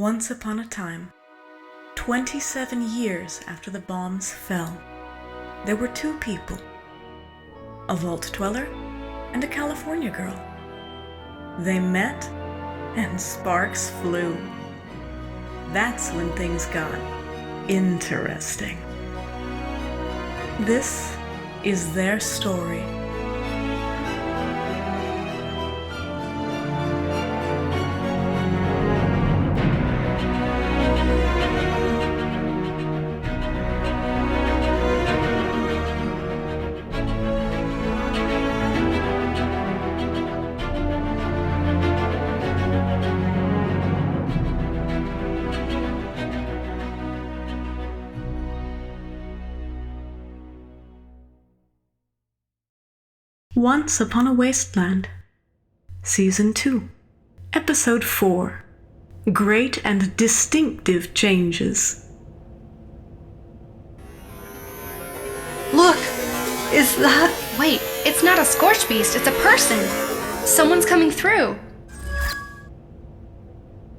Once upon a time, 27 years after the bombs fell, there were two people, a vault dweller and a California girl. They met and sparks flew. That's when things got interesting. This is their story. Once Upon a Wasteland, Season 2, Episode 4, Great and Distinctive Changes. Look! Is that... Wait, it's not a scorched beast, it's a person! Someone's coming through!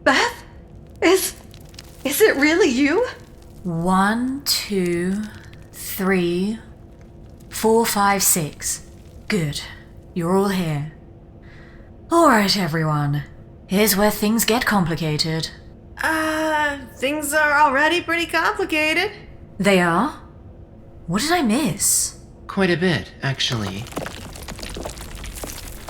Beth? Is it really you? 1, 2, 3, 4, 5, 6. Good. You're all here. Alright, everyone. Here's where things get complicated. Things are already pretty complicated. They are? What did I miss? Quite a bit, actually.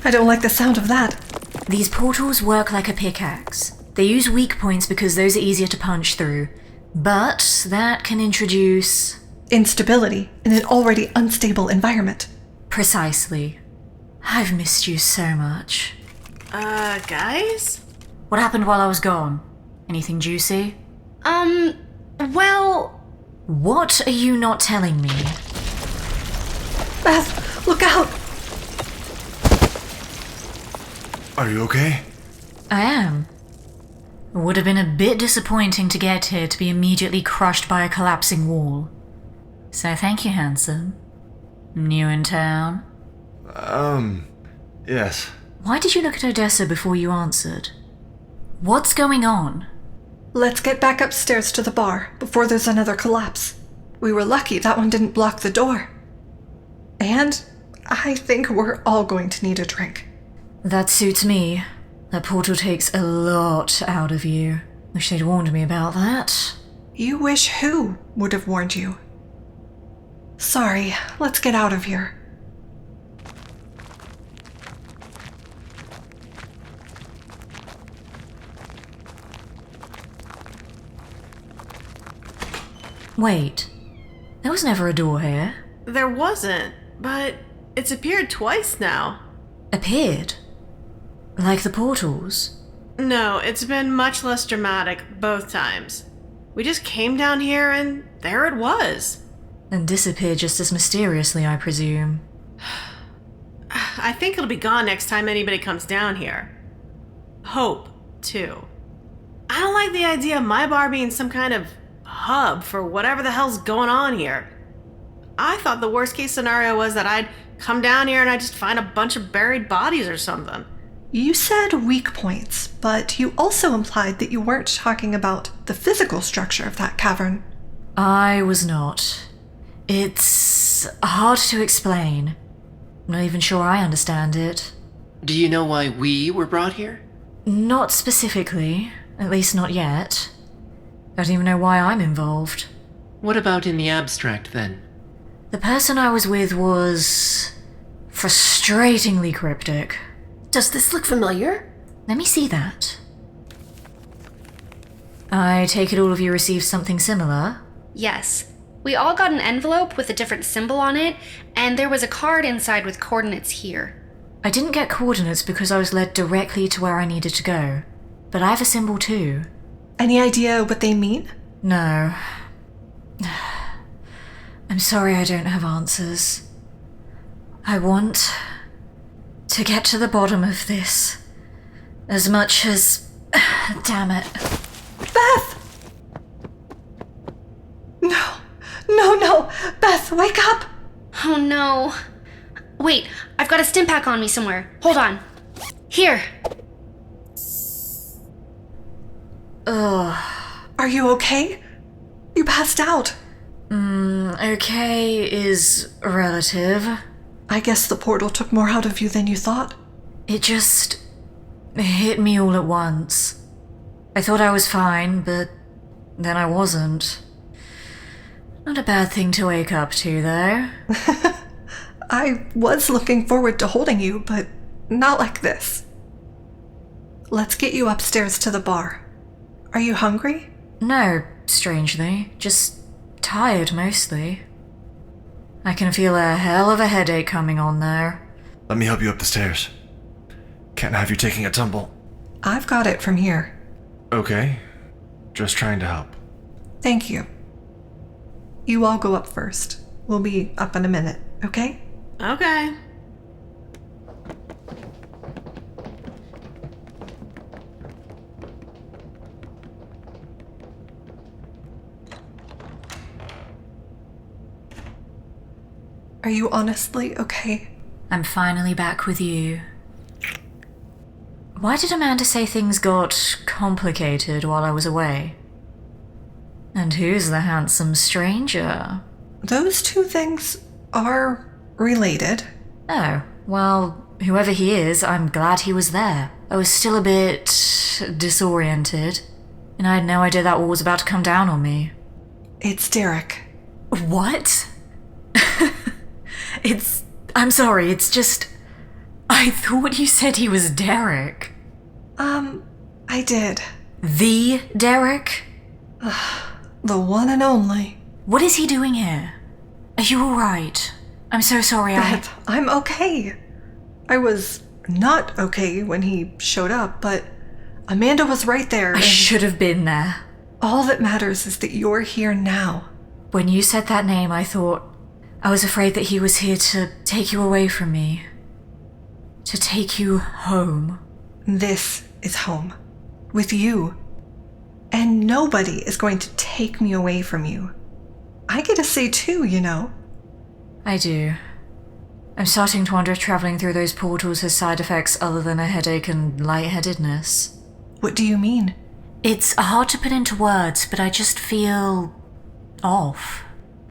I don't like the sound of that. These portals work like a pickaxe. They use weak points because those are easier to punch through. But that can introduce... instability in an already unstable environment. Precisely. I've missed you so much. Guys? What happened while I was gone? Anything juicy? Well... What are you not telling me? Beth, look out! Are you okay? I am. It would have been a bit disappointing to get here to be immediately crushed by a collapsing wall. So thank you, handsome. New in town? Yes. Why did you look at Odessa before you answered? What's going on? Let's get back upstairs to the bar before there's another collapse. We were lucky that one didn't block the door. And I think we're all going to need a drink. That suits me. That portal takes a lot out of you. Wish they'd warned me about that. You wish who would have warned you? Sorry, let's get out of here. Wait. There was never a door here. There wasn't, but it's appeared twice now. Appeared? Like the portals? No, it's been much less dramatic both times. We just came down here and there it was. And disappeared just as mysteriously, I presume. I think it'll be gone next time anybody comes down here. Hope, too. I don't like the idea of my bar being some kind of hub for whatever the hell's going on here. I thought the worst case scenario was that I'd come down here and I'd just find a bunch of buried bodies or something. You said weak points, but you also implied that you weren't talking about the physical structure of that cavern. I was not. It's hard to explain. I'm not even sure I understand it. Do you know why we were brought here? Not specifically. At least not yet. I don't even know why I'm involved. What about in the abstract, then? The person I was with was... frustratingly cryptic. Does this look familiar? Let me see that. I take it all of you received something similar? Yes. We all got an envelope with a different symbol on it, and there was a card inside with coordinates here. I didn't get coordinates because I was led directly to where I needed to go. But I have a symbol too. Any idea what they mean? No. I'm sorry I don't have answers. I want to get to the bottom of this. As much as... Damn it. Beth! No! Beth, wake up! Oh no. Wait, I've got a stim pack on me somewhere. Hold on. Here. Are you okay? You passed out. Okay is relative. I guess the portal took more out of you than you thought. It just hit me all at once. I thought I was fine, but then I wasn't. Not a bad thing to wake up to, though. I was looking forward to holding you, but not like this. Let's get you upstairs to the bar. Are you hungry? No, strangely. Just tired, mostly. I can feel a hell of a headache coming on there. Let me help you up the stairs. Can't have you taking a tumble. I've got it from here. Okay. Just trying to help. Thank you. You all go up first. We'll be up in a minute, okay? Okay. Are you honestly okay? I'm finally back with you. Why did Amanda say things got complicated while I was away? And who's the handsome stranger? Those two things are related. Oh, well, whoever he is, I'm glad he was there. I was still a bit disoriented, and I had no idea that wall was about to come down on me. It's Derek. What? I'm sorry, it's just... I thought you said he was Derek. I did. The Derek? The one and only. What is he doing here? Are you alright? I'm so sorry, Beth, I'm okay. I was not okay when he showed up, but Amanda was right there. I should have been there. All that matters is that you're here now. When you said that name, I thought... I was afraid that he was here to take you away from me. To take you home. This is home. With you. And nobody is going to take me away from you. I get a say too, you know. I do. I'm starting to wonder if traveling through those portals has side effects other than a headache and lightheadedness. What do you mean? It's hard to put into words, but I just feel... off.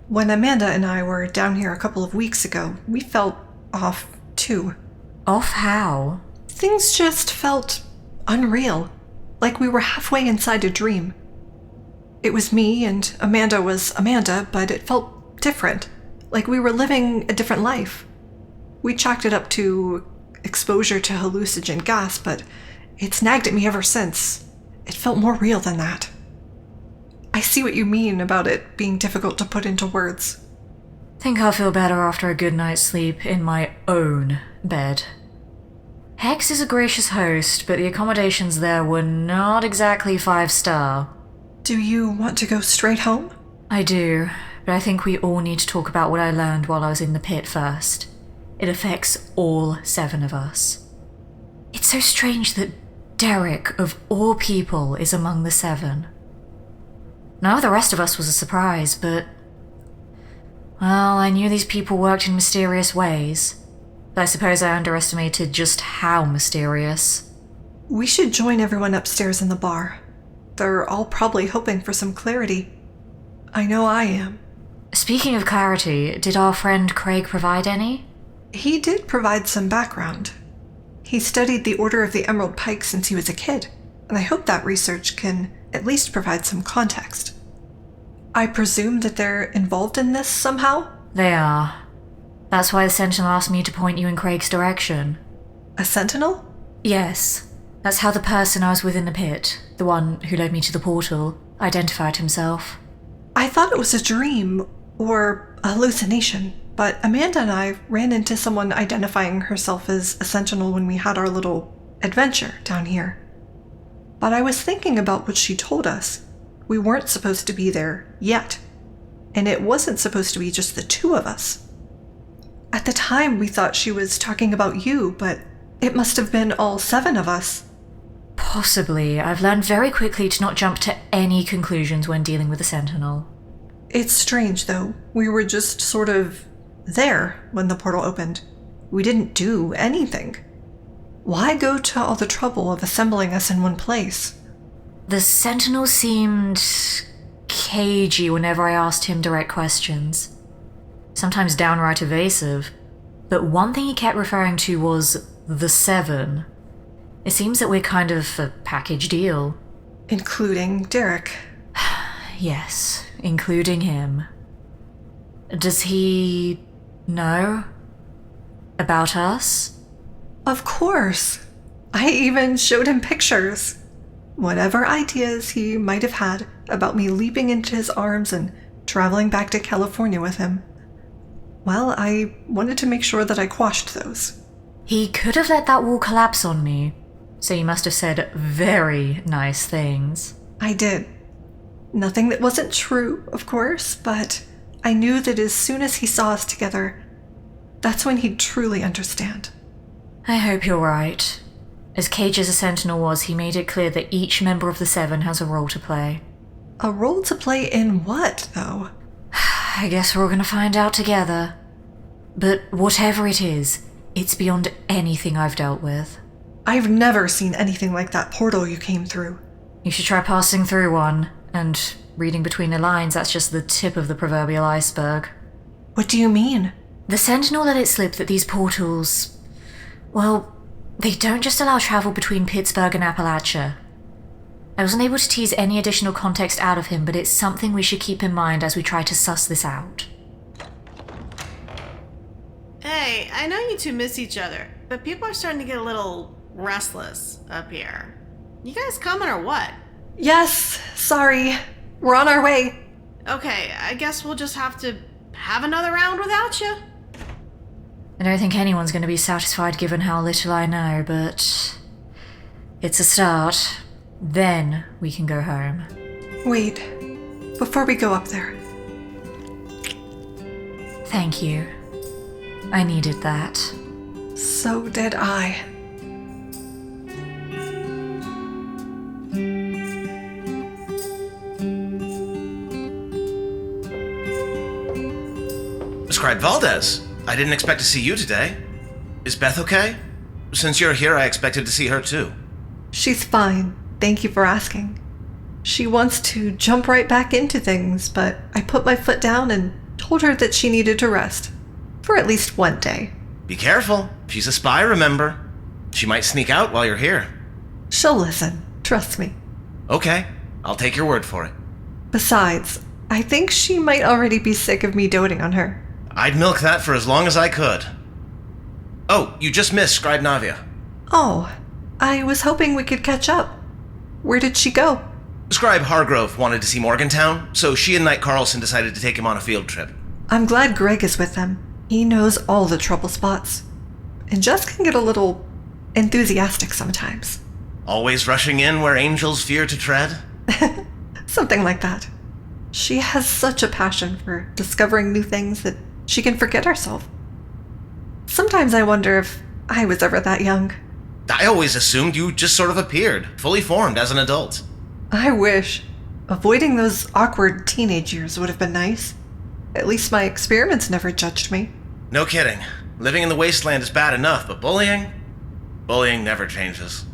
When Amanda and I were down here a couple of weeks ago, we felt off too. Off how? Things just felt unreal. Like we were halfway inside a dream. It was me and Amanda was Amanda, but it felt different. Like we were living a different life. We chalked it up to exposure to hallucinogen gas, but it's nagged at me ever since. It felt more real than that. I see what you mean about it being difficult to put into words. Think I'll feel better after a good night's sleep in my own bed. Hex is a gracious host, but the accommodations there were not exactly 5-star. Do you want to go straight home? I do, but I think we all need to talk about what I learned while I was in the pit first. It affects all 7 of us. It's so strange that Derek, of all people, is among the 7. None of the rest of us was a surprise, but... well, I knew these people worked in mysterious ways. But I suppose I underestimated just how mysterious. We should join everyone upstairs in the bar. They're all probably hoping for some clarity. I know I am. Speaking of clarity, did our friend Craig provide any? He did provide some background. He studied the Order of the Emerald Pike since he was a kid, and I hope that research can at least provide some context. I presume that they're involved in this somehow? They are. That's why the Sentinel asked me to point you in Craig's direction. A sentinel? Yes. That's how the person I was with in the pit, the one who led me to the portal, identified himself. I thought it was a dream, or a hallucination, but Amanda and I ran into someone identifying herself as a sentinel when we had our little adventure down here. But I was thinking about what she told us. We weren't supposed to be there yet. And it wasn't supposed to be just the 2 of us. At the time, we thought she was talking about you, but it must have been all 7 of us. Possibly. I've learned very quickly to not jump to any conclusions when dealing with a Sentinel. It's strange, though. We were just sort of there when the portal opened. We didn't do anything. Why go to all the trouble of assembling us in one place? The Sentinel seemed cagey whenever I asked him direct questions. Sometimes downright evasive. But one thing he kept referring to was the Seven. It seems that we're kind of a package deal. Including Derek. Yes, including him. Does he know about us? Of course. I even showed him pictures. Whatever ideas he might have had about me leaping into his arms and traveling back to California with him. Well, I wanted to make sure that I quashed those. He could have let that wall collapse on me, so you must have said very nice things. I did. Nothing that wasn't true, of course, but I knew that as soon as he saw us together, that's when he'd truly understand. I hope you're right. As cagey as a Sentinel was, he made it clear that each member of the Seven has a role to play. A role to play in what, though? I guess we're all gonna find out together. But whatever it is, it's beyond anything I've dealt with. I've never seen anything like that portal you came through. You should try passing through one, and reading between the lines, that's just the tip of the proverbial iceberg. What do you mean? The Sentinel let it slip that these portals... well, they don't just allow travel between Pittsburgh and Appalachia. I wasn't able to tease any additional context out of him, but it's something we should keep in mind as we try to suss this out. Hey, I know you two miss each other, but people are starting to get a little restless up here. You guys coming or what? Yes, sorry. We're on our way. Okay, I guess we'll just have to have another round without you. I don't think anyone's going to be satisfied given how little I know, but it's a start. Then we can go home. Wait, before we go up there. Thank you. I needed that. So did I. Scribe Valdez, I didn't expect to see you today. Is Beth okay? Since you're here, I expected to see her too. She's fine. Thank you for asking. She wants to jump right back into things, but I put my foot down and told her that she needed to rest. For at least one day. Be careful. She's a spy, remember? She might sneak out while you're here. She'll listen. Trust me. Okay, I'll take your word for it. Besides, I think she might already be sick of me doting on her. I'd milk that for as long as I could. Oh, you just missed Scribe Navia. Oh, I was hoping we could catch up. Where did she go? Scribe Hargrove wanted to see Morgantown, so she and Knight Carlson decided to take him on a field trip. I'm glad Greg is with them. He knows all the trouble spots. And Jess can get a little enthusiastic sometimes. Always rushing in where angels fear to tread? Something like that. She has such a passion for discovering new things that she can forget herself. Sometimes I wonder if I was ever that young. I always assumed you just sort of appeared, fully formed as an adult. I wish. Avoiding those awkward teenage years would have been nice. At least my experiments never judged me. No kidding. Living in the Wasteland is bad enough, but bullying? Bullying never changes.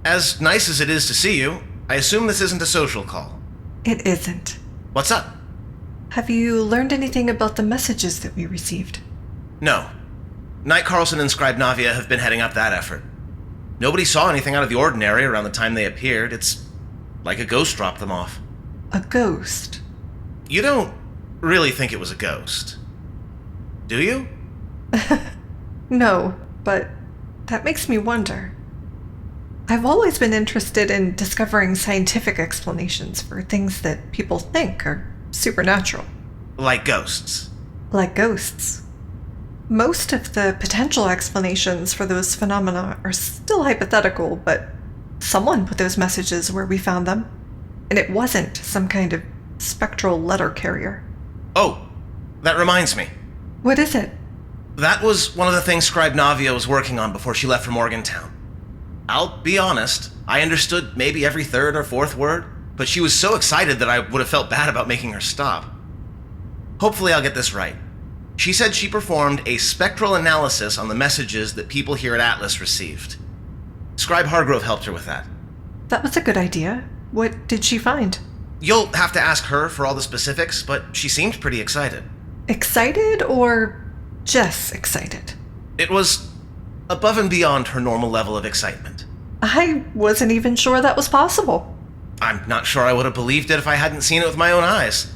As nice as it is to see you, I assume this isn't a social call. It isn't. What's up? Have you learned anything about the messages that we received? No. Knight Carlson and Scribe Navia have been heading up that effort. Nobody saw anything out of the ordinary around the time they appeared. It's like a ghost dropped them off. A ghost? You don't really think it was a ghost, do you? No, but that makes me wonder. I've always been interested in discovering scientific explanations for things that people think are supernatural. Like ghosts. Like ghosts. Most of the potential explanations for those phenomena are still hypothetical, but someone put those messages where we found them, and it wasn't some kind of spectral letter carrier. Oh, that reminds me. What is it? That was one of the things Scribe Navia was working on before she left for Morgantown. I'll be honest, I understood maybe every third or fourth word, but she was so excited that I would have felt bad about making her stop. Hopefully I'll get this right. She said she performed a spectral analysis on the messages that people here at Atlas received. Scribe Hargrove helped her with that. that was a good idea. What did she find? You'll have to ask her for all the specifics, but she seemed pretty excited. Excited or just excited? It was above and beyond her normal level of excitement. I wasn't even sure that was possible. I'm not sure I would have believed it if I hadn't seen it with my own eyes.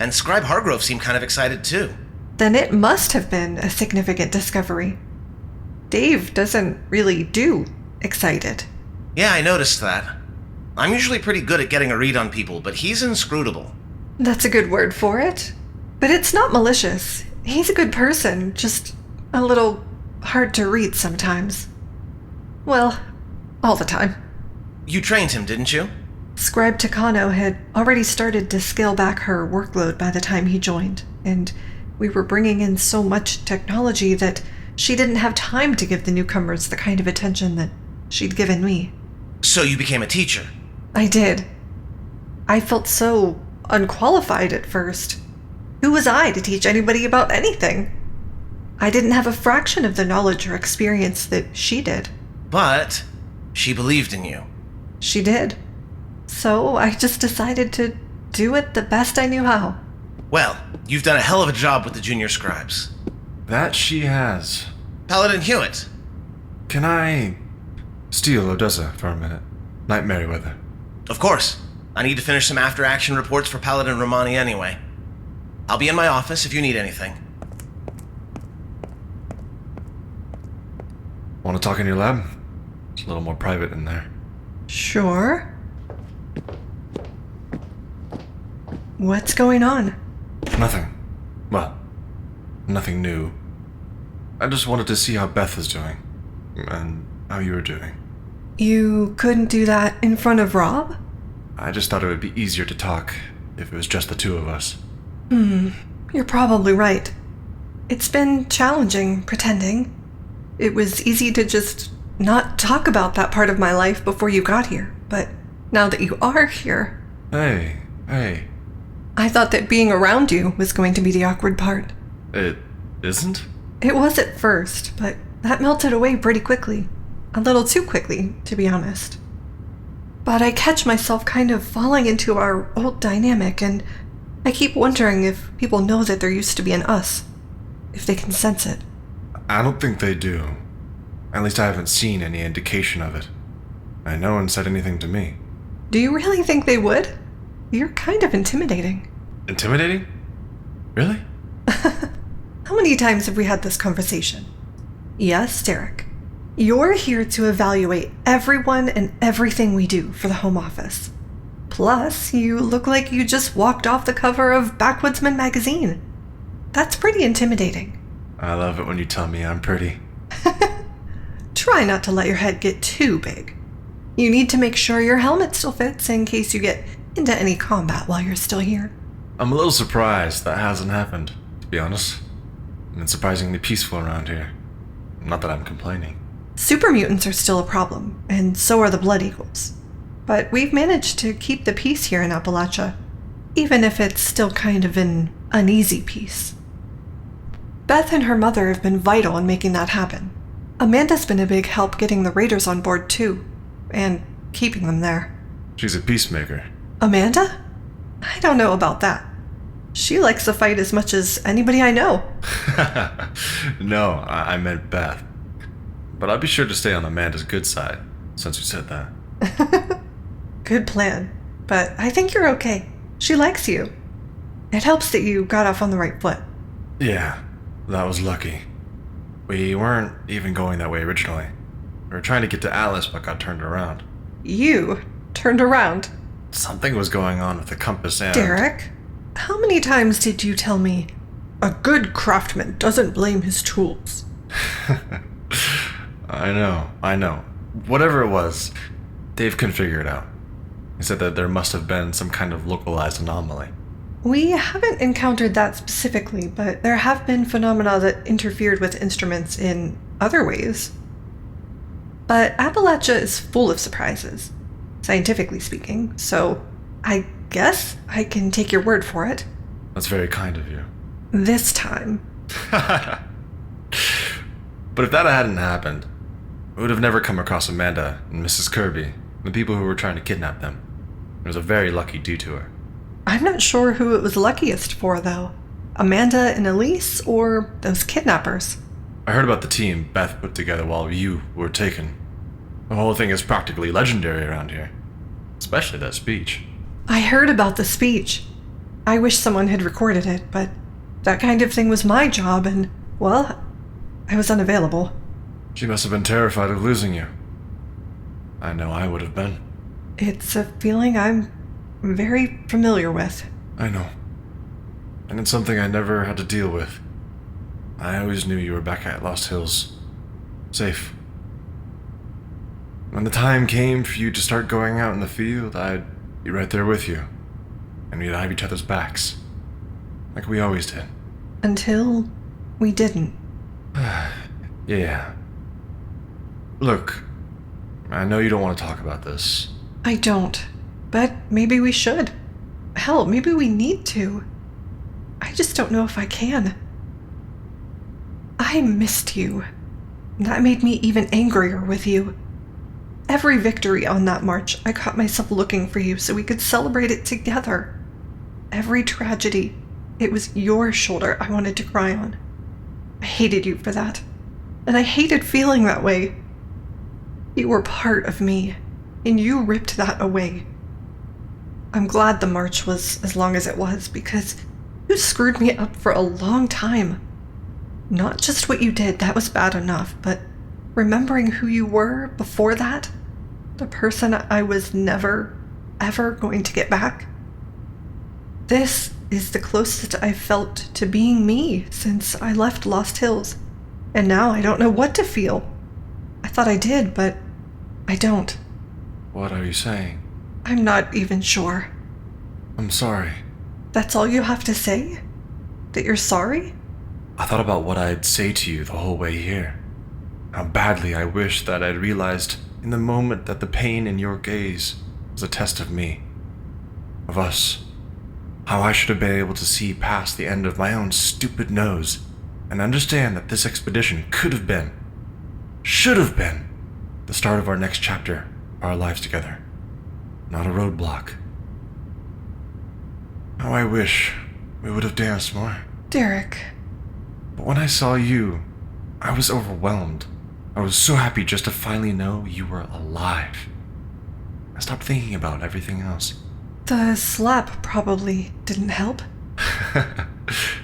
And Scribe Hargrove seemed kind of excited too. Then it must have been a significant discovery. Dave doesn't really do excited. Yeah, I noticed that. I'm usually pretty good at getting a read on people, but he's inscrutable. That's a good word for it. But it's not malicious. He's a good person, just a little hard to read sometimes. Well, all the time. You trained him, didn't you? Scribe Takano had already started to scale back her workload by the time he joined, and we were bringing in so much technology that she didn't have time to give the newcomers the kind of attention that she'd given me. So you became a teacher? I did. I felt so unqualified at first. Who was I to teach anybody about anything? I didn't have a fraction of the knowledge or experience that she did. But she believed in you. She did. So I just decided to do it the best I knew how. Well, you've done a hell of a job with the junior scribes. That she has. Paladin Hewitt. Can I steal Odessa for a minute? Knight Merriweather. Of course. I need to finish some after-action reports for Paladin Rahmani anyway. I'll be in my office if you need anything. Want to talk in your lab? It's a little more private in there. Sure. What's going on? Nothing. Well, nothing new. I just wanted to see how Beth is doing. And how you were doing. You couldn't do that in front of Rob? I just thought it would be easier to talk if it was just the two of us. You're probably right. It's been challenging pretending. It was easy to just not talk about that part of my life before you got here, but now that you are here... Hey. I thought that being around you was going to be the awkward part. It isn't? It was at first, but that melted away pretty quickly. A little too quickly, to be honest. But I catch myself kind of falling into our old dynamic, and I keep wondering if people know that there used to be an us. If they can sense it. I don't think they do. At least I haven't seen any indication of it. And no one said anything to me. Do you really think they would? You're kind of intimidating. Intimidating? Really? How many times have we had this conversation? Yes, Derek. You're here to evaluate everyone and everything we do for the Home Office. Plus, you look like you just walked off the cover of Backwoodsman magazine. That's pretty intimidating. I love it when you tell me I'm pretty. Try not to let your head get too big. You need to make sure your helmet still fits in case you get into any combat while you're still here. I'm a little surprised that hasn't happened, to be honest. It's surprisingly peaceful around here. Not that I'm complaining. Super mutants are still a problem, and so are the Blood Eagles. But we've managed to keep the peace here in Appalachia, even if it's still kind of an uneasy peace. Beth and her mother have been vital in making that happen. Amanda's been a big help getting the raiders on board too, and keeping them there. She's a peacemaker. Amanda? I don't know about that. She likes to fight as much as anybody I know. No, I meant Beth. But I'll be sure to stay on Amanda's good side, since you said that. Good plan. But I think you're okay. She likes you. It helps that you got off on the right foot. Yeah, that was lucky. We weren't even going that way originally. We were trying to get to Alice, but got turned around. You turned around? Something was going on with the compass and... Derek, how many times did you tell me, a good craftsman doesn't blame his tools? I know. Whatever it was, Dave couldn't figure it out. He said that there must have been some kind of localized anomaly. We haven't encountered that specifically, but there have been phenomena that interfered with instruments in other ways. But Appalachia is full of surprises, scientifically speaking, so I guess I can take your word for it. That's very kind of you. This time. But if that hadn't happened, we would have never come across Amanda and Mrs. Kirby The people who were trying to kidnap them. It was a very lucky detour. I'm not sure who it was luckiest for, though. Amanda and Elise, or those kidnappers? I heard about the team Beth put together while you were taken. The whole thing is practically legendary around here. Especially that speech. I heard about the speech. I wish someone had recorded it, but that kind of thing was my job, and, well, I was unavailable. She must have been terrified of losing you. I know I would have been. It's a feeling I'm very familiar with. I know. And it's something I never had to deal with. I always knew you were back at Lost Hills. Safe. When the time came for you to start going out in the field, I'd be right there with you. And we'd have each other's backs. Like we always did. Until we didn't. Yeah. Look, I know you don't want to talk about this. I don't. But maybe we should. Hell, maybe we need to. I just don't know if I can. I missed you. That made me even angrier with you. Every victory on that march, I caught myself looking for you so we could celebrate it together. Every tragedy, it was your shoulder I wanted to cry on. I hated you for that. And I hated feeling that way. You were part of me, and you ripped that away. I'm glad the march was as long as it was, because you screwed me up for a long time. Not just what you did, that was bad enough, but remembering who you were before that, the person I was never, ever going to get back. This is the closest I've felt to being me since I left Lost Hills, and now I don't know what to feel. I thought I did, but I don't. What are you saying? I'm not even sure. I'm sorry. That's all you have to say? That you're sorry? I thought about what I'd say to you the whole way here. How badly I wish that I'd realized in the moment that the pain in your gaze was a test of me. Of us. How I should have been able to see past the end of my own stupid nose and understand that this expedition could have been, should have been, the start of our next chapter of our lives together. Not a roadblock. How I wish we would have danced more. Derek. But when I saw you, I was overwhelmed. I was so happy just to finally know you were alive. I stopped thinking about everything else. The slap probably didn't help.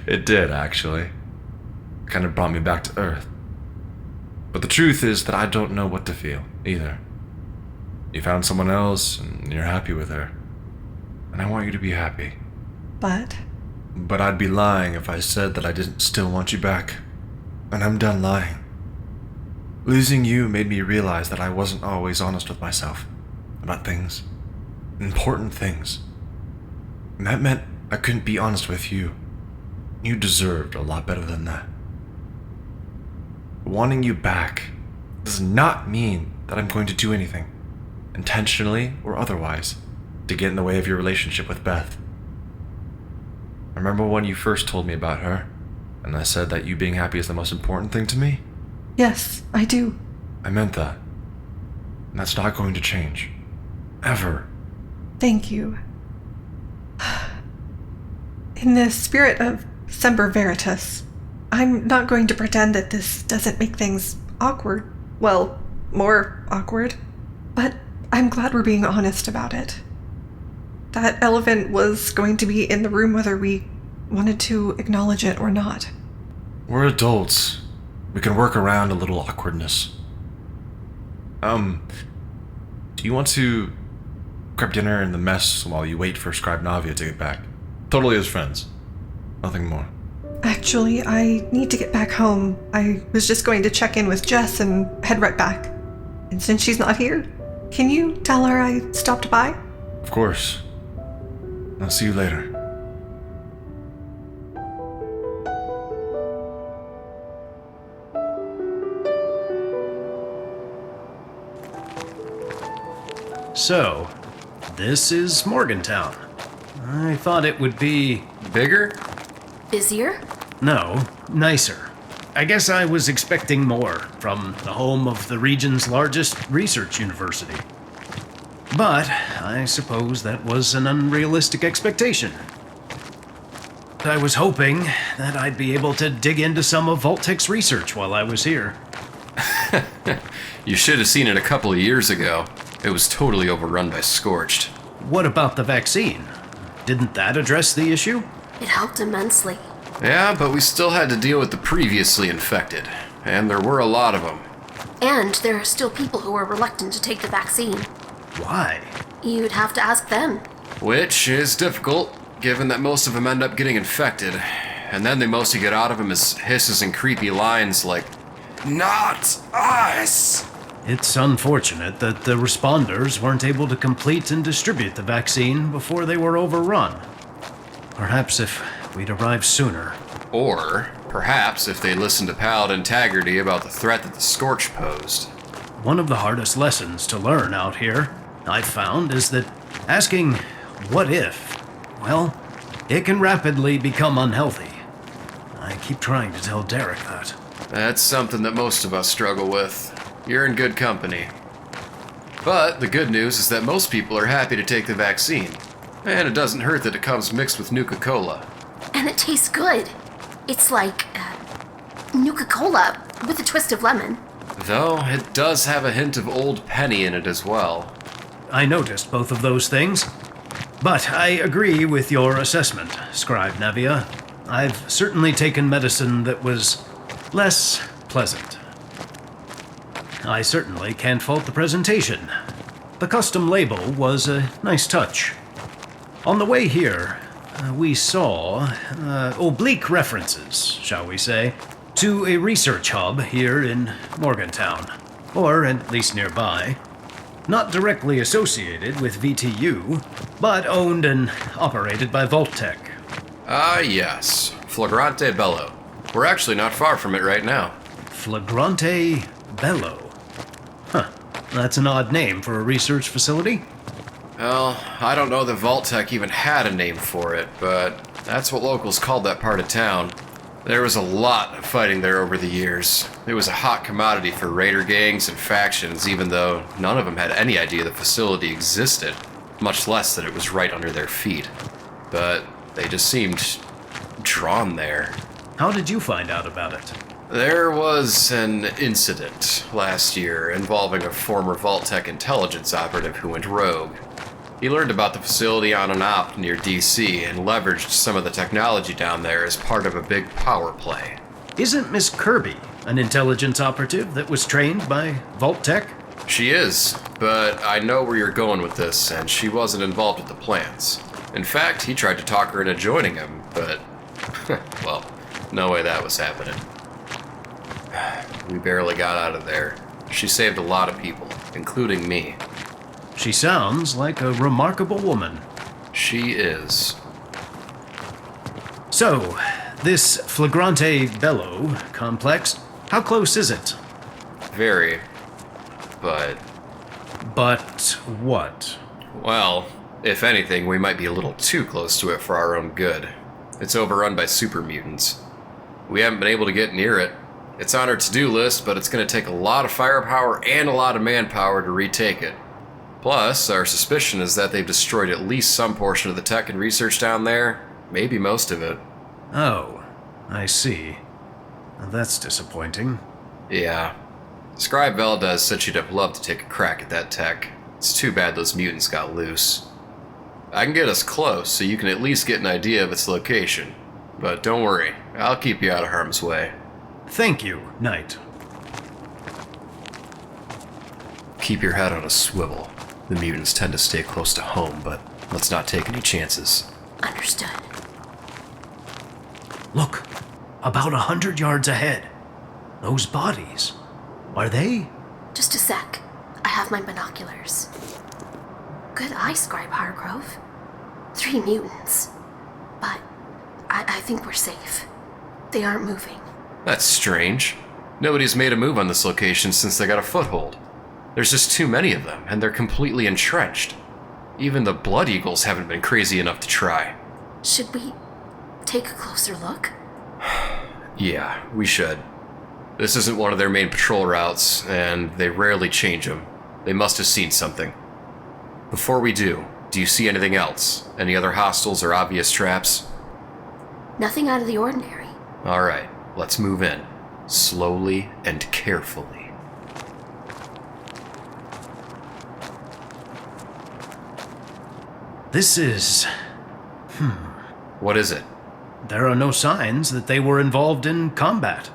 It did, actually. Kind of brought me back to Earth. But the truth is that I don't know what to feel, either. You found someone else, and you're happy with her. And I want you to be happy. But I'd be lying if I said that I didn't still want you back. And I'm done lying. Losing you made me realize that I wasn't always honest with myself about things. Important things. And that meant I couldn't be honest with you. You deserved a lot better than that. Wanting you back does not mean that I'm going to do anything, intentionally or otherwise, to get in the way of your relationship with Beth. Remember when you first told me about her, and I said that you being happy is the most important thing to me? yes, I do. I meant that. And that's not going to change. Ever. Thank you. In the spirit of Semper Veritas, I'm not going to pretend that this doesn't make things awkward. Well, more awkward. But I'm glad we're being honest about it. That elephant was going to be in the room whether we wanted to acknowledge it or not. We're adults. We can work around a little awkwardness. Do you want to grab dinner in the mess while you wait for Scribe Navia to get back? Totally as friends. Nothing more. Actually, I need to get back home. I was just going to check in with Jess and head right back. And since she's not here, can you tell her I stopped by? Of course. I'll see you later. So, this is Morgantown. I thought it would be bigger? Busier? No, nicer. I guess I was expecting more from the home of the region's largest research university. But I suppose that was an unrealistic expectation. I was hoping that I'd be able to dig into some of Vault-Tech's research while I was here. You should have seen it a couple of years ago. It was totally overrun by Scorched. What about the vaccine? Didn't that address the issue? It helped immensely. Yeah, but we still had to deal with the previously infected, and there were a lot of them. And there are still people who are reluctant to take the vaccine. Why? You'd have to ask them. Which is difficult, given that most of them end up getting infected, and then the most you get out of them is hisses and creepy lines like, "Not us!" It's unfortunate that the responders weren't able to complete and distribute the vaccine before they were overrun. Perhaps if we'd arrived sooner. Or, perhaps, if they listened to Paladin Taggarty about the threat that the Scorch posed. One of the hardest lessons to learn out here, I've found, is that asking, what if? Well, it can rapidly become unhealthy. I keep trying to tell Derek that. That's something that most of us struggle with. You're in good company. But the good news is that most people are happy to take the vaccine. And it doesn't hurt that it comes mixed with Nuka-Cola. And it tastes good. It's like Nuka-Cola with a twist of lemon. Though it does have a hint of Old Penny in it as well. I noticed both of those things. But I agree with your assessment, Scribe Navia. I've certainly taken medicine that was less pleasant. I certainly can't fault the presentation. The custom label was a nice touch. On the way here, we saw oblique references, shall we say, to a research hub here in Morgantown, or at least nearby. Not directly associated with VTU, but owned and operated by Vault-Tech. Ah, yes. Flagrante Bello. We're actually not far from it right now. Flagrante Bello. Huh. That's an odd name for a research facility. Well, I don't know that Vault-Tech even had a name for it, but that's what locals called that part of town. There was a lot of fighting there over the years. It was a hot commodity for raider gangs and factions, even though none of them had any idea the facility existed, much less that it was right under their feet. But they just seemed drawn there. How did you find out about it? There was an incident last year involving a former Vault-Tech intelligence operative who went rogue. He learned about the facility on an op near DC and leveraged some of the technology down there as part of a big power play. Isn't Miss Kirby an intelligence operative that was trained by Vault-Tech? She is, but I know where you're going with this, and she wasn't involved with the plans. In fact, he tried to talk her into joining him, but, well, no way that was happening. We barely got out of there. She saved a lot of people, including me. She sounds like a remarkable woman. She is. So, this Flagrante Bello complex, how close is it? Very. But... But what? Well, if anything, we might be a little too close to it for our own good. It's overrun by super mutants. We haven't been able to get near it. It's on our to-do list, but it's going to take a lot of firepower and a lot of manpower to retake it. Plus, our suspicion is that they've destroyed at least some portion of the tech and research down there, maybe most of it. Oh, I see. That's disappointing. Yeah. Scribe Valdez said she'd have loved to take a crack at that tech. It's too bad those mutants got loose. I can get us close, so you can at least get an idea of its location. But don't worry, I'll keep you out of harm's way. Thank you, Knight. Keep your head on a swivel. The mutants tend to stay close to home, but let's not take any chances. Understood. Look, about 100 yards ahead. Those bodies. Are they? Just a sec. I have my binoculars. Good eye, Scribe Hargrove. 3 mutants. But I think we're safe. They aren't moving. That's strange. Nobody's made a move on this location since they got a foothold. There's just too many of them, and they're completely entrenched. Even the Blood Eagles haven't been crazy enough to try. Should we take a closer look? Yeah, we should. This isn't one of their main patrol routes, and they rarely change them. They must have seen something. Before we do you see anything else? Any other hostiles or obvious traps? Nothing out of the ordinary. Alright, let's move in. Slowly and carefully. This is... What is it? There are no signs that they were involved in combat.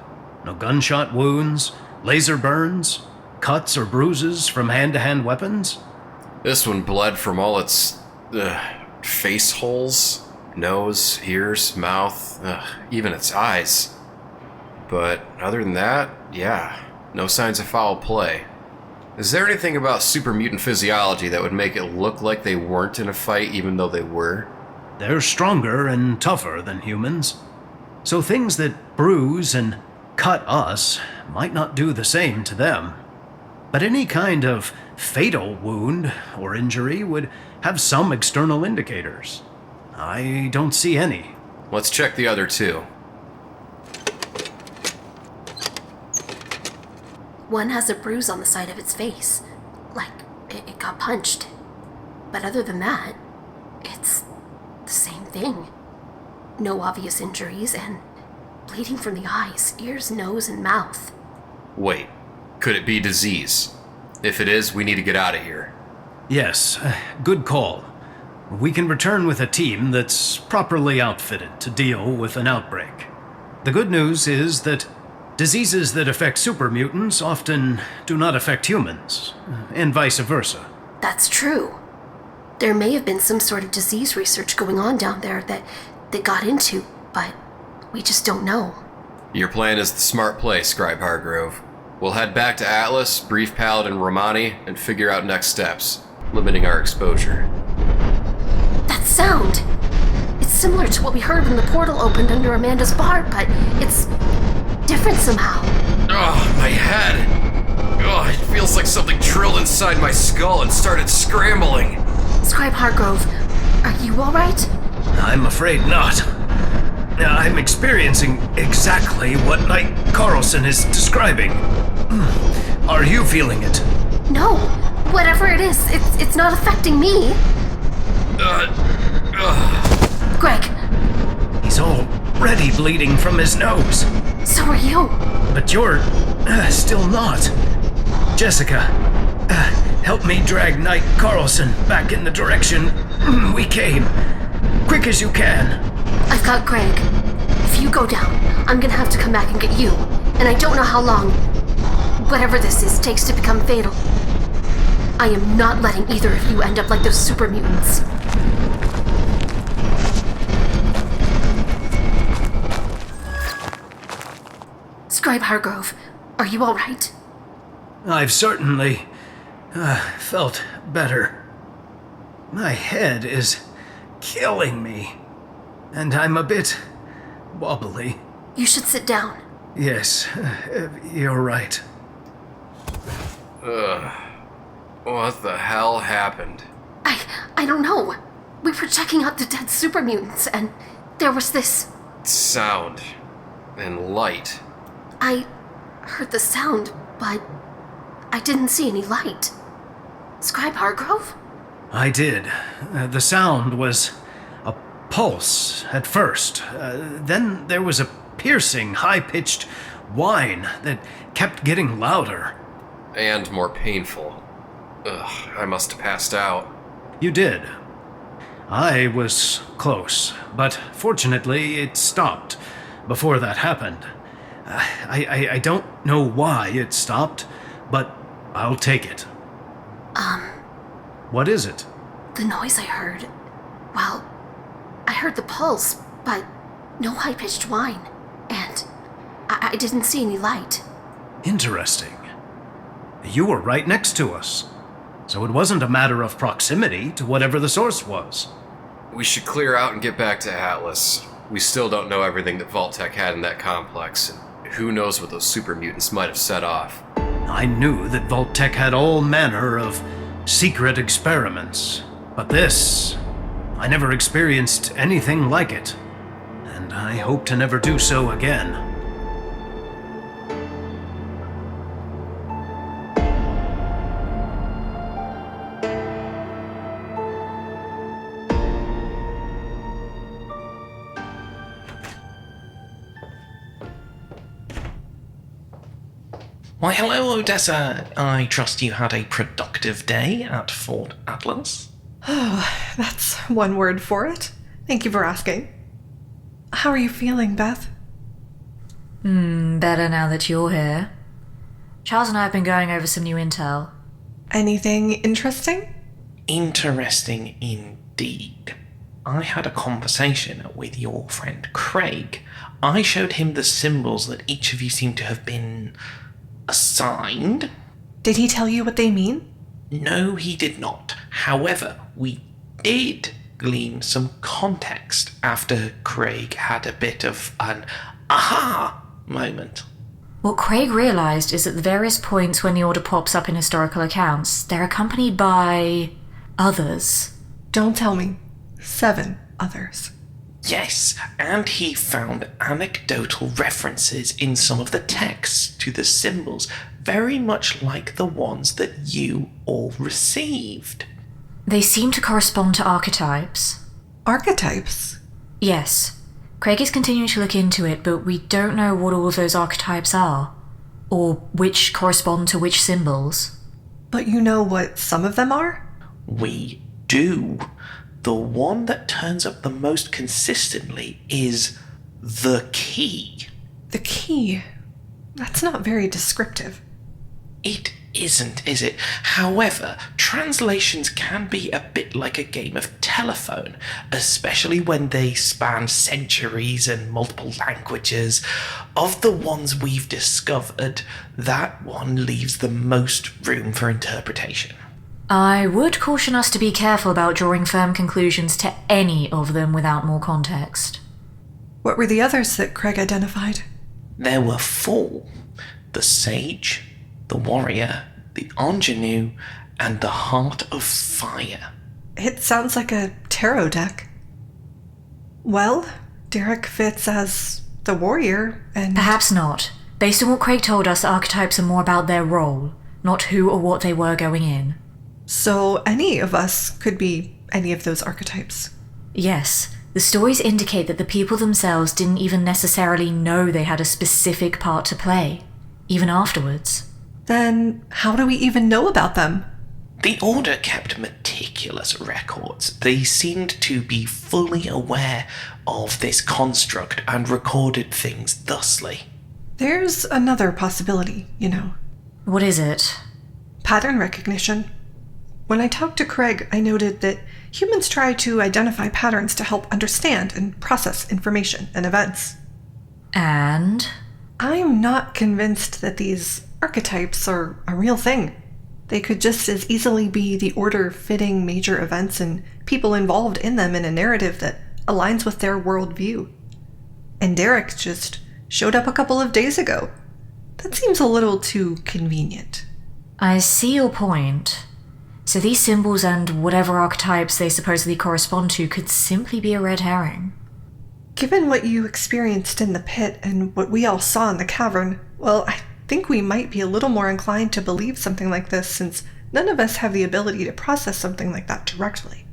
No gunshot wounds, laser burns, cuts or bruises from hand-to-hand weapons. This one bled from all its face holes, nose, ears, mouth, even its eyes. But other than that, yeah, no signs of foul play. Is there anything about super mutant physiology that would make it look like they weren't in a fight even though they were? They're stronger and tougher than humans. So things that bruise and cut us might not do the same to them. But any kind of fatal wound or injury would have some external indicators. I don't see any. Let's check the other two. One has a bruise on the side of its face, like it got punched. But other than that, it's the same thing. No obvious injuries and bleeding from the eyes, ears, nose, and mouth. Wait, could it be disease? If it is, we need to get out of here. Yes, good call. We can return with a team that's properly outfitted to deal with an outbreak. The good news is that diseases that affect super mutants often do not affect humans, and vice versa. That's true. There may have been some sort of disease research going on down there that they got into, but we just don't know. Your plan is the smart play, Scribe Hargrove. We'll head back to Atlas, brief Paladin Rahmani, and figure out next steps, limiting our exposure. That sound! It's similar to what we heard when the portal opened under Amanda's bar, but it's different somehow. Oh, my head! Oh, it feels like something drilled inside my skull and started scrambling. Scribe Hargrove, are you alright? I'm afraid not. I'm experiencing exactly what Knight Carlson is describing. Are you feeling it? No. Whatever it is, it's not affecting me. Greg. He's already bleeding from his nose. So are you. But you're still not. Jessica, help me drag Knight Carlson back in the direction we came. Quick as you can. I've got Greg. If you go down, I'm gonna have to come back and get you. And I don't know how long, whatever this is, takes to become fatal. I am not letting either of you end up like those super mutants. Scribe Hargrove, are you alright? I've certainly felt better. My head is killing me, and I'm a bit wobbly. You should sit down. Yes, you're right. What the hell happened? I don't know. We were checking out the dead super mutants, and there was this Sound and light. I heard the sound, but I didn't see any light. Scribe Hargrove? I did. The sound was a pulse at first. Then there was a piercing, high-pitched whine that kept getting louder. And more painful. I must have passed out. You did. I was close, but fortunately it stopped before that happened. I don't know why it stopped, but I'll take it. What is it? The noise I heard. Well, I heard the pulse, but no high-pitched whine. And I didn't see any light. Interesting. You were right next to us. So it wasn't a matter of proximity to whatever the source was. We should clear out and get back to Atlas. We still don't know everything that Vault-Tec had in that complex, and who knows what those super mutants might have set off. I knew that Vault-Tec had all manner of secret experiments, but this, I never experienced anything like it, and I hope to never do so again. Why, hello, Odessa. I trust you had a productive day at Fort Atlas. Oh, that's one word for it. Thank you for asking. How are you feeling, Beth? Better now that you're here. Charles and I have been going over some new intel. Anything interesting? Interesting indeed. I had a conversation with your friend Craig. I showed him the symbols that each of you seem to have been assigned. Did he tell you what they mean? No, he did not. However, we did glean some context after Craig had a bit of an aha moment. What Craig realised is at the various points when the order pops up in historical accounts, they're accompanied by others. Don't tell me. 7 others. Yes, and he found anecdotal references in some of the texts to the symbols, very much like the ones that you all received. They seem to correspond to archetypes. Archetypes? Yes. Craig is continuing to look into it, but we don't know what all of those archetypes are, or which correspond to which symbols. But you know what some of them are? We do. The one that turns up the most consistently is the key. The key? That's not very descriptive. It isn't, is it? However, translations can be a bit like a game of telephone, especially when they span centuries and multiple languages. Of the ones we've discovered, that one leaves the most room for interpretation. I would caution us to be careful about drawing firm conclusions to any of them without more context. What were the others that Craig identified? There were 4. The Sage, the Warrior, the Ingenue, and the Heart of Fire. It sounds like a tarot deck. Well, Derek fits as the warrior, and... Perhaps not. Based on what Craig told us, archetypes are more about their role, not who or what they were going in. So any of us could be any of those archetypes. Yes. The stories indicate that the people themselves didn't even necessarily know they had a specific part to play, even afterwards. Then how do we even know about them? The Order kept meticulous records. They seemed to be fully aware of this construct and recorded things thusly. There's another possibility, you know. What is it? Pattern recognition. When I talked to Craig, I noted that humans try to identify patterns to help understand and process information and events. And? I'm not convinced that these archetypes are a real thing. They could just as easily be the Order fitting major events and people involved in them in a narrative that aligns with their worldview. And Derek just showed up a couple of days ago. That seems a little too convenient. I see your point. So these symbols and whatever archetypes they supposedly correspond to could simply be a red herring. Given what you experienced in the pit and what we all saw in the cavern, well, I think we might be a little more inclined to believe something like this since none of us have the ability to process something like that directly.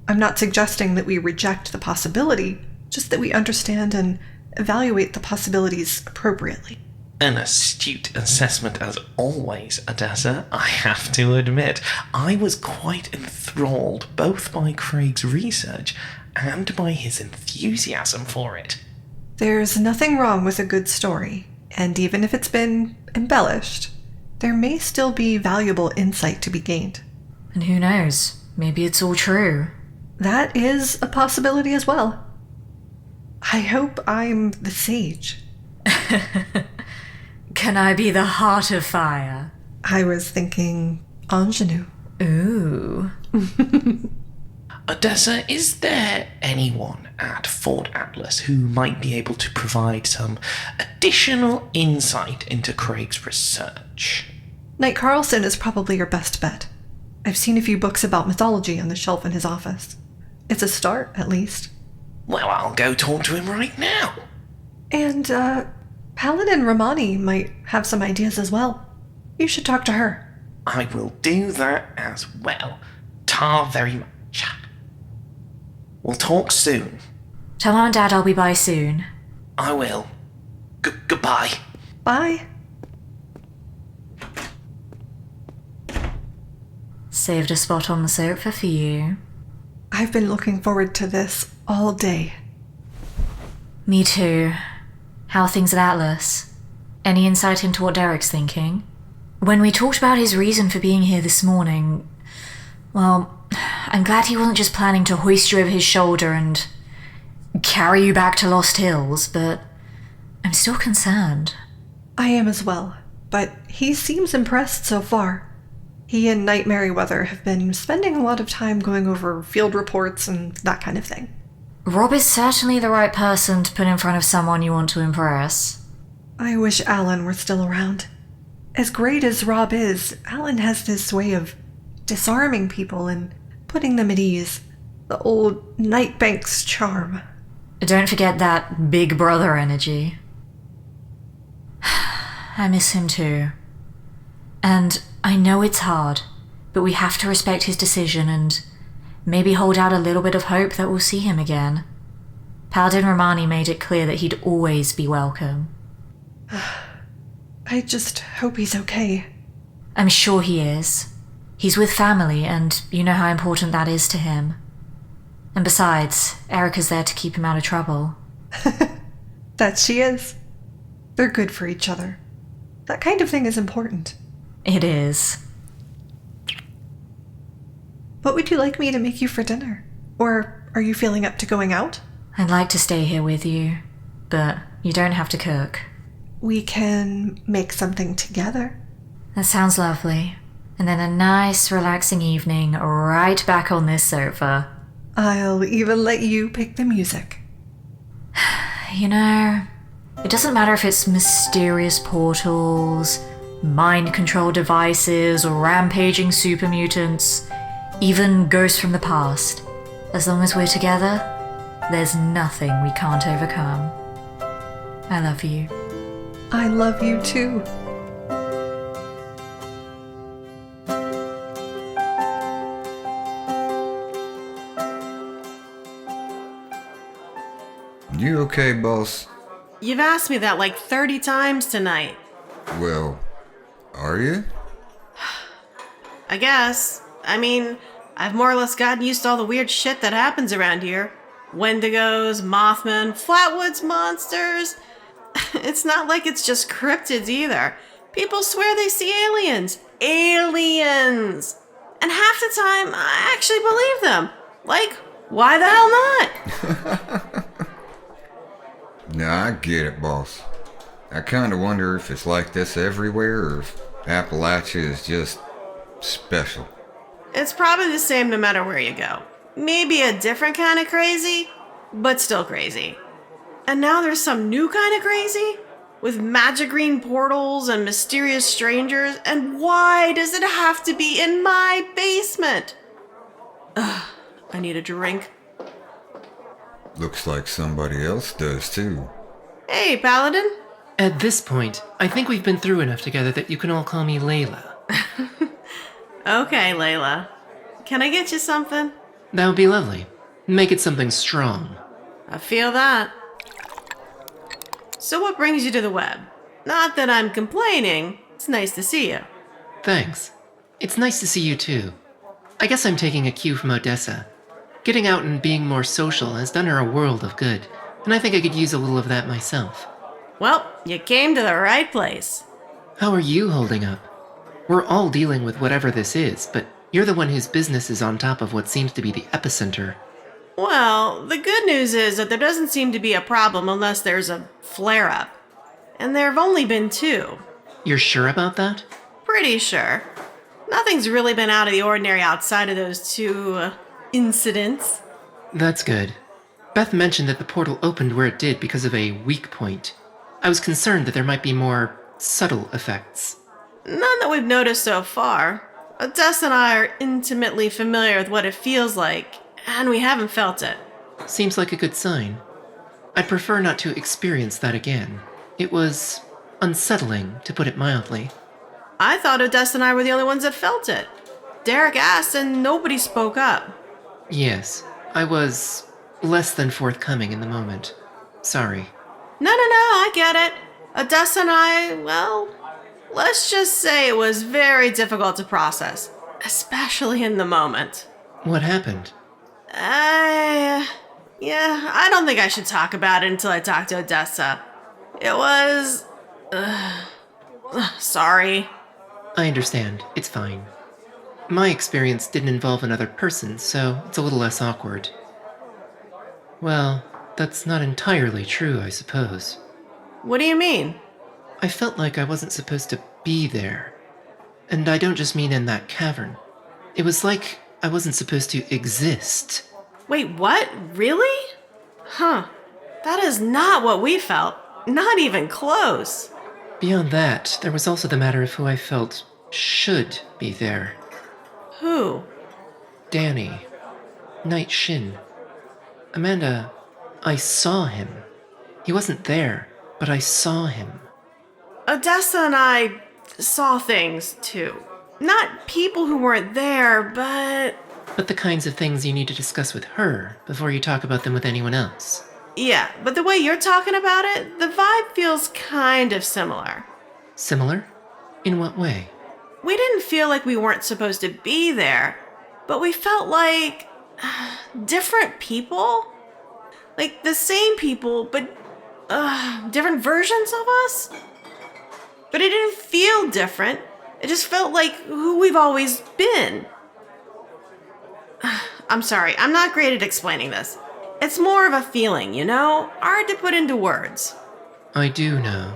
I'm not suggesting that we reject the possibility, just that we understand and evaluate the possibilities appropriately. An astute assessment as always, Odessa. I have to admit, I was quite enthralled both by Craig's research and by his enthusiasm for it. There's nothing wrong with a good story, and even if it's been embellished, there may still be valuable insight to be gained. And who knows, maybe it's all true. That is a possibility as well. I hope I'm the sage. Can I be the Heart of Fire? I was thinking ingenue. Ooh. Odessa, is there anyone at Fort Atlas who might be able to provide some additional insight into Craig's research? Knight Carlson is probably your best bet. I've seen a few books about mythology on the shelf in his office. It's a start, at least. Well, I'll go talk to him right now. And, Paladin Rahmani might have some ideas as well. You should talk to her. I will do that as well. Ta very much. We'll talk soon. Tell Mum and Dad I'll be by soon. I will. Goodbye. Bye. Saved a spot on the sofa for you. I've been looking forward to this all day. Me too. How are things at Atlas? Any insight into what Derek's thinking? When we talked about his reason for being here this morning, well, I'm glad he wasn't just planning to hoist you over his shoulder and carry you back to Lost Hills, but I'm still concerned. I am as well, but he seems impressed so far. He and Knight Merriweather have been spending a lot of time going over field reports and that kind of thing. Rob is certainly the right person to put in front of someone you want to impress. I wish Alan were still around. As great as Rob is, Alan has this way of disarming people and putting them at ease. The old Nightbank's charm. Don't forget that big brother energy. I miss him too. And I know it's hard, but we have to respect his decision and maybe hold out a little bit of hope that we'll see him again. Paladin Rahmani made it clear that he'd always be welcome. I just hope he's okay. I'm sure he is. He's with family, and you know how important that is to him. And besides, Erica's there to keep him out of trouble. That she is. They're good for each other. That kind of thing is important. It is. What would you like me to make you for dinner? Or are you feeling up to going out? I'd like to stay here with you, but you don't have to cook. We can make something together. That sounds lovely. And then a nice, relaxing evening right back on this sofa. I'll even let you pick the music. You know, it doesn't matter if it's mysterious portals, mind control devices, or rampaging super mutants, even ghosts from the past. As long as we're together, there's nothing we can't overcome. I love you. I love you too. You okay, boss? You've asked me that like 30 times tonight. Well, are you? I guess. I mean, I've more or less gotten used to all the weird shit that happens around here. Wendigos, Mothmen, Flatwoods monsters. It's not like it's just cryptids either. People swear they see aliens. Aliens! And half the time, I actually believe them. Like, why the hell not? Nah, I get it, boss. I kinda wonder if it's like this everywhere or if Appalachia is just special. It's probably the same no matter where you go. Maybe a different kind of crazy, but still crazy. And now there's some new kind of crazy? With magic green portals and mysterious strangers, and why does it have to be in my basement? Ugh, I need a drink. Looks like somebody else does too. Hey, Paladin. At this point, I think we've been through enough together that you can all call me Layla. Okay, Layla. Can I get you something? That would be lovely. Make it something strong. I feel that. So what brings you to the web? Not that I'm complaining. It's nice to see you. Thanks. It's nice to see you too. I guess I'm taking a cue from Odessa. Getting out and being more social has done her a world of good, and I think I could use a little of that myself. Well, you came to the right place. How are you holding up? We're all dealing with whatever this is, but you're the one whose business is on top of what seems to be the epicenter. Well, the good news is that there doesn't seem to be a problem unless there's a flare-up. And there have only been 2. You're sure about that? Pretty sure. Nothing's really been out of the ordinary outside of those 2 incidents. That's good. Beth mentioned that the portal opened where it did because of a weak point. I was concerned that there might be more subtle effects. None that we've noticed so far. Odessa and I are intimately familiar with what it feels like, and we haven't felt it. Seems like a good sign. I'd prefer not to experience that again. It was unsettling, to put it mildly. I thought Odessa and I were the only ones that felt it. Derek asked and nobody spoke up. Yes, I was less than forthcoming in the moment. Sorry. No, I get it. Odessa and I, well, let's just say it was very difficult to process. especially in the moment. What happened? Yeah, I don't think I should talk about it until I talk to Odessa. It was... sorry. I understand. It's fine. My experience didn't involve another person, so it's a little less awkward. Well, that's not entirely true, I suppose. What do you mean? I felt like I wasn't supposed to be there. And I don't just mean in that cavern. It was like I wasn't supposed to exist. Wait, what? Really? Huh. That is not what we felt. Not even close. Beyond that, there was also the matter of who I felt should be there. Who? Danny. Knight Shin. Amanda, I saw him. He wasn't there, but I saw him. Odessa and I saw things, too. Not people who weren't there, but... But the kinds of things you need to discuss with her before you talk about them with anyone else. Yeah, but the way you're talking about it, the vibe feels kind of similar. Similar? In what way? We didn't feel like we weren't supposed to be there, but we felt like different people? Like the same people, but different versions of us? But it didn't feel different. It just felt like who we've always been. I'm sorry, I'm not great at explaining this. It's more of a feeling, you know? Hard to put into words. I do know.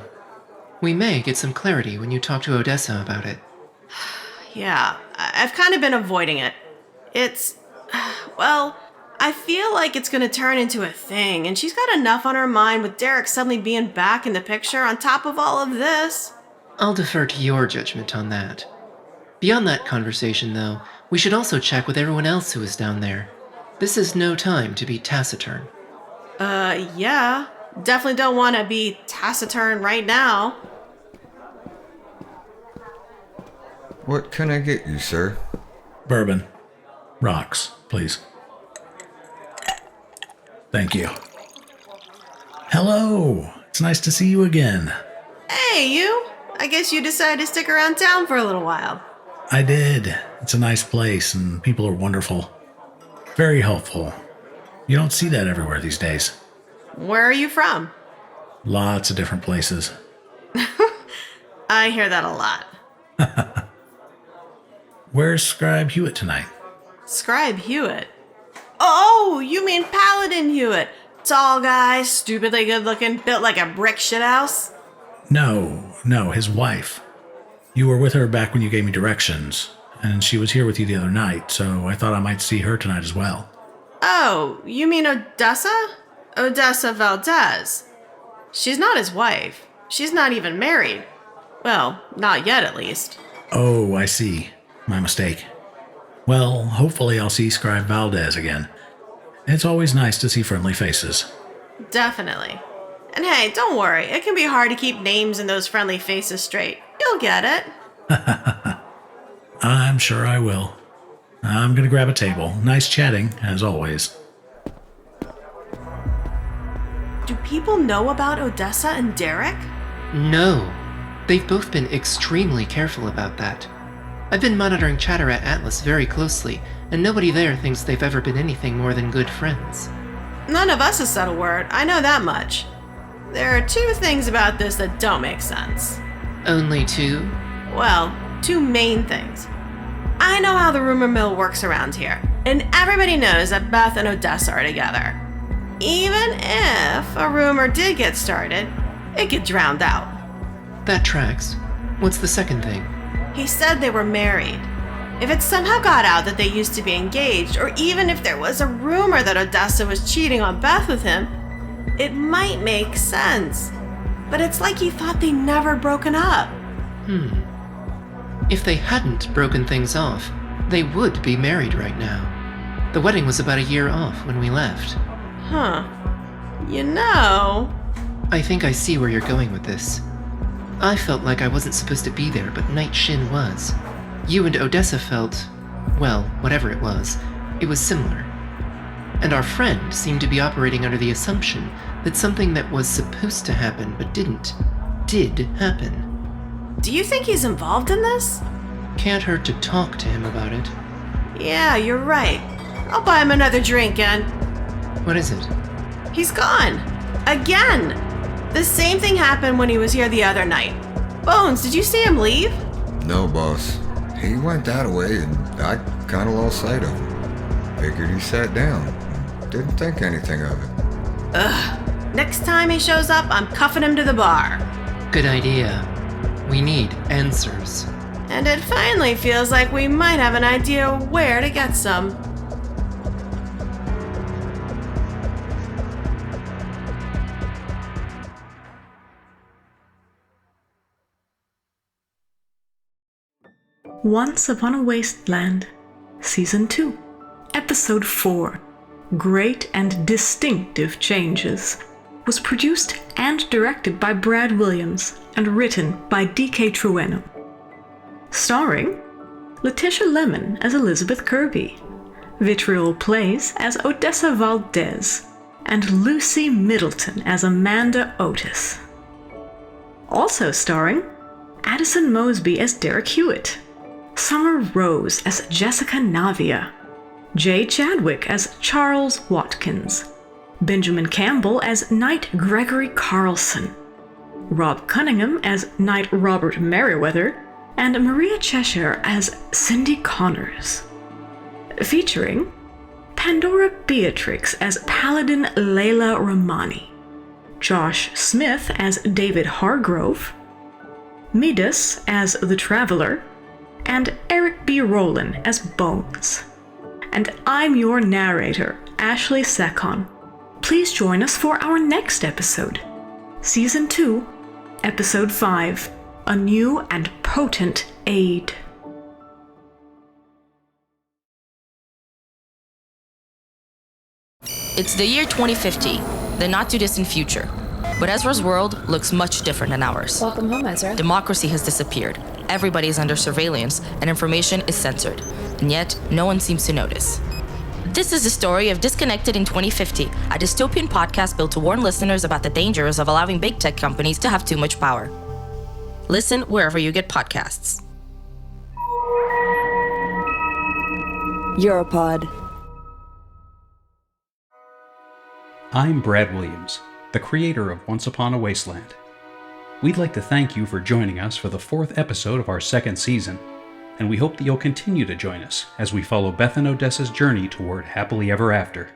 We may get some clarity when you talk to Odessa about it. Yeah, I've kind of been avoiding it. It's... well, I feel like it's gonna turn into a thing, and she's got enough on her mind with Derek suddenly being back in the picture on top of all of this. I'll defer to your judgment on that. Beyond that conversation, though, we should also check with everyone else who is down there. This is no time to be taciturn. Yeah. Definitely don't want to be taciturn right now. What can I get you, sir? Bourbon. Rocks, please. Thank you. Hello. It's nice to see you again. Hey, you. I guess you decided to stick around town for a little while. I did. It's a nice place and people are wonderful. Very helpful. You don't see that everywhere these days. Where are you from? Lots of different places. I hear that a lot. Where's Scribe Hewitt tonight? Scribe Hewitt? Oh, you mean Paladin Hewitt. Tall guy, stupidly good looking, built like a brick shithouse? No, his wife. You were with her back when you gave me directions, and she was here with you the other night, so I thought I might see her tonight as well. Oh, you mean Odessa? Odessa Valdez. She's not his wife. She's not even married. Well, not yet at least. Oh, I see. My mistake. Well, hopefully I'll see Scribe Valdez again. It's always nice to see friendly faces. Definitely. And hey, don't worry, it can be hard to keep names in those friendly faces straight. You'll get it. I'm sure I will. I'm gonna grab a table. Nice chatting, as always. Do people know about Odessa and Derek? No. They've both been extremely careful about that. I've been monitoring chatter at Atlas very closely, and nobody there thinks they've ever been anything more than good friends. None of us has said a word, I know that much. There are two things about this that don't make sense. Only two? Well, two main things. I know how the rumor mill works around here, and everybody knows that Beth and Odessa are together. Even if a rumor did get started, it get drowned out. That tracks. What's the second thing? He said they were married. If it somehow got out that they used to be engaged, or even if there was a rumor that Odessa was cheating on Beth with him, it might make sense. But it's like he thought they'd never broken up. If they hadn't broken things off, they would be married right now. The wedding was about a year off when we left. Huh. You know... I think I see where you're going with this. I felt like I wasn't supposed to be there, but Knight Shin was. You and Odessa felt, well, whatever it was similar. And our friend seemed to be operating under the assumption that something that was supposed to happen but didn't, did happen. Do you think he's involved in this? Can't hurt to talk to him about it. Yeah, you're right. I'll buy him another drink and... What is it? He's gone. Again. The same thing happened when he was here the other night. Bones, did you see him leave? No, boss. He went that way and I kinda lost sight of him. Figured he sat down. Didn't think anything of it. Ugh. Next time he shows up, I'm cuffing him to the bar. Good idea. We need answers. And it finally feels like we might have an idea where to get some. Once Upon a Wasteland, Season 2, Episode 4, Great and Distinctive Changes, was produced and directed by Brad Williams and written by D.K. Trueno. Starring Letitia Lemon as Elizabeth Kirby, Vitriol Plays as Odessa Valdez, and Lucy Middleton as Amanda Otis. Also starring Addison Mosby as Derek Hewitt, Summer Rose as Jessica Navia, Jay Chadwick as Charles Watkins, Benjamin Campbell as Knight Gregory Carlson, Rob Cunningham as Knight Robert Merriweather, and Maria Cheshire as Cindy Connors. Featuring Pandora Beatrix as Paladin Layla Rahmani, Josh Smith as David Hargrove, Midas as The Traveler, and Eric B. Rowland as Bones. And I'm your narrator, Ashley Sekon. Please join us for our next episode, Season 2, Episode 5, A New and Potent Aid. It's the year 2050, the not-too-distant future. But Ezra's world looks much different than ours. Welcome home, Ezra. Democracy has disappeared. Everybody is under surveillance, and information is censored. And yet, no one seems to notice. This is the story of Disconnected in 2050, a dystopian podcast built to warn listeners about the dangers of allowing big tech companies to have too much power. Listen wherever you get podcasts. Europod. I'm Brad Williams, the creator of Once Upon a Wasteland. We'd like to thank you for joining us for the 4th episode of our 2nd season, and we hope that you'll continue to join us as we follow Beth and Odessa's journey toward happily ever after.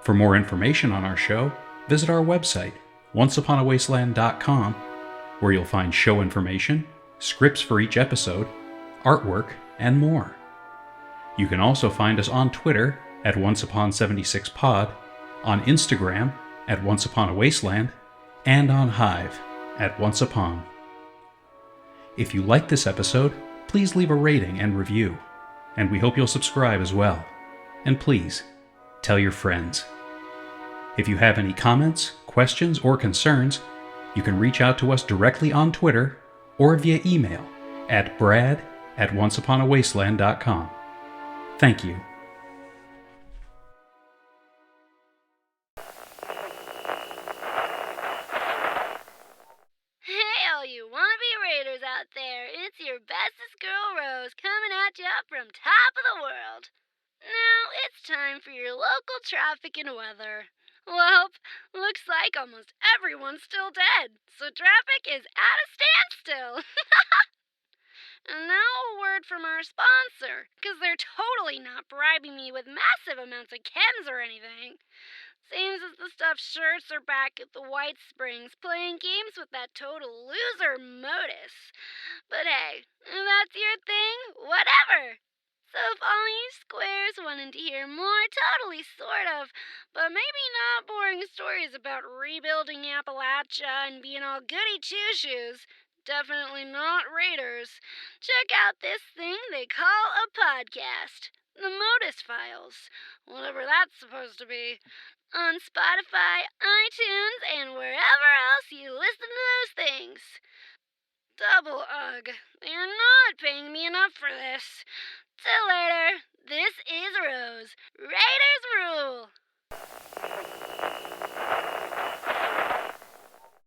For more information on our show, visit our website, onceuponawasteland.com, where you'll find show information, scripts for each episode, artwork, and more. You can also find us on Twitter at OnceUpon76pod, on Instagram at OnceUponaWasteland, and on Hive at OnceUpon. If you like this episode, please leave a rating and review, and we hope you'll subscribe as well. And please, tell your friends. If you have any comments, questions, or concerns, you can reach out to us directly on Twitter or via email at brad@onceuponawasteland.com. Thank you. Out there, it's your bestest girl Rose coming at you up from top of the world. Now it's time for your local traffic and weather. Well, looks like almost everyone's still dead, so traffic is at a standstill. And now a word from our sponsor, because they're totally not bribing me with massive amounts of chems or anything. Seems as the stuffed shirts are back at the White Springs playing games with that total loser Modus. But hey, if that's your thing, whatever. So if all you squares wanted to hear more totally sort of, but maybe not boring stories about rebuilding Appalachia and being all goody two-shoes, definitely not Raiders, check out this thing they call a podcast. The Modus Files. Whatever that's supposed to be. On Spotify, iTunes, and wherever else you listen to those things. Double ugh. They're not paying me enough for this. Till later. This is Rose. Raiders rule.